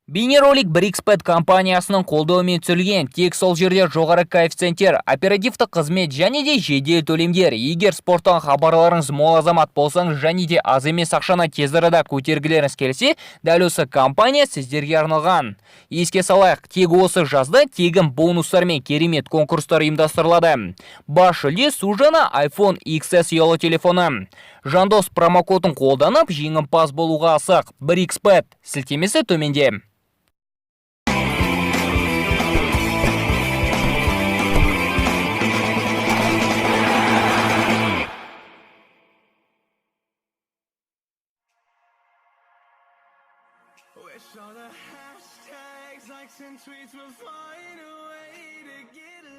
Бейнеролик BRICS-Bet компаниясының қолдауымен түсірілген, тек сол жерде жоғары коэффициенттер, оперативті қызмет және де жедел төлемдер. Егер спорттан хабарларыңыз мол азамат болсаңыз және де аз емес ақшаны тез арада көтергілеріңіз келсе, дәл осы компания сіздерге арналған. Еске салайық, тек осы жазда тегін бонустар мен керемет конкурстар ұйымдастырылады. Бас жүлде су жаңа iPhone XS ұялы телефоны. Жандос промокодын қолданып, жеңімпаз болуға асық. BRICS-Bet сілтемесі төменде.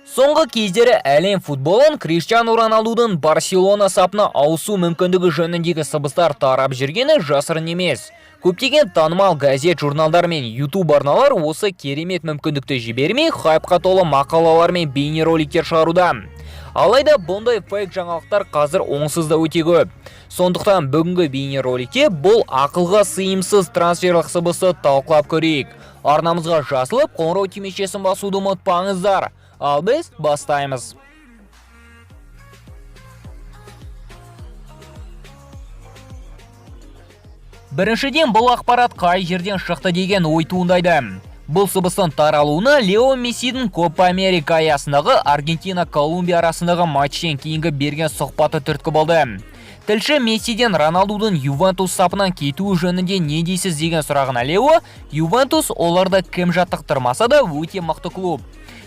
Соңғы кездері әлем футболын Криштиану Роналдудың Барселона сапына ауысу мүмкіндігі жөніндегі сыбыстар тарап жүргені жасырын емес. Көптеген танымал газет, журналдар мен YouTube арналар осы керемет мүмкіндікті жібермей, хайпқа толы мақалалар мен бейнероликтер шығаруда. Алайда бұндай фейк жаңалықтар қазір оңсыз да өте көп. Сондықтан бүгінгі бейнероликте бұл ақылға сыйымсыз трансферлік сыбысты талқылап көрейік. Арнамызға жазылып, қоңырау түймешесін басуды ұмытпаңыздар. Ал біз бастаймыз. Біріншіден, бұл ақпарат қай жерден шықты деген ой туындайды. Бұл сыбыстың таралуына Лео Мессидің Копа Америка аясындағы Аргентина-Колумбия арасындағы матчтен кейінгі берген сұхбаты түрткі болды. Тілші Мессиден Роналдудың Ювентус сапынан кетуі жөнінде не дейсіз деген сұрағына Лео, Ювентус оларды кім жаттықтырмаса да өте мықты клуб.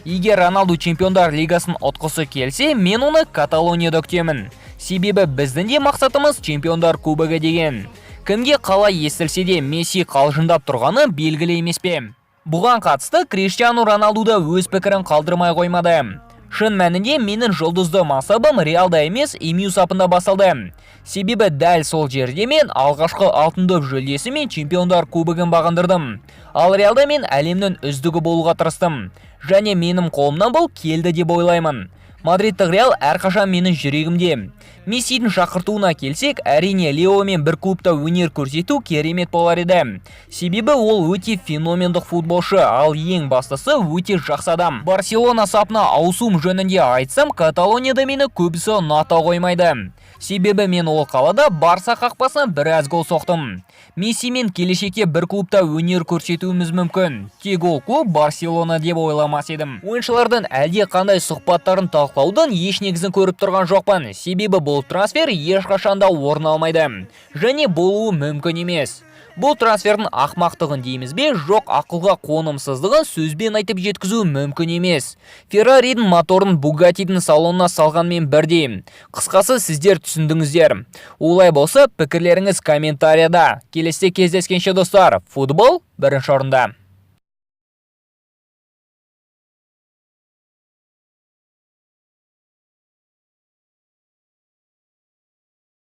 Егер Роналду чемпиондар лигасын ұтқысы келсе, мен оны Каталонияда күтемін. Себебі біздің де мақсатымыз чемпиондар кубогы деген. Кімге қалай естілсе де Месси қалжыңдап тұрғаны белгілі емес пе? Бұған қатысты Криштиану Роналду да өз пікірін қалдырмай қоймады. Шын мәнінде менің жұлдызды мансабым Реалда емес, МЮ сапында басылды. Себебі дәл сол жерде мен алғашқы алтын доп жүлдесі мен чемпиондар кубогын бағындырдым. Ал Реалда мен әлемнің үздігі болуға тырыстым. Және менің қолымнан бұл келді деп ойлаймын. Мадридтік Реал әрқашан менің жүрегімде. Мессидің шақыртуына келсек, әрине Леомен бір клубта өнер көрсету керемет болар еді. Себебі ол өте феномендік футболшы, ал ең бастысы өте жақсы адам. Барселона сапына ауысуым жөнінде айтсам, Каталонияда мені көбісі ұната қоймайды. Себебі мен ол қалада Барса қақпасына біраз гол соқтым. Месси мен келешекте бір клубта өнер көрсетуіміз мүмкін. Тек ол клуб Барселона деп ойламас едім. Ойыншылардың әлде қандай сұхбаттарын талқылаудың еш негізін көріп тұрған жоқпын. Себебі бұл трансфер ешқашанда орын алмайды. Және болуы мүмкін емес. Бұл трансфердің ақмақтығын дейміз бе, жоқ ақылға қонымсыздығын сөзбен айтып жеткізу мүмкін емес. Ферраридің моторын Бугаттидің салонына салғанмен бірдей. Қысқасы сіздер түсіндіңіздер. Олай болса, пікірлеріңіз комментарияда. Келесте кездескенше достар, футбол бірінші орында.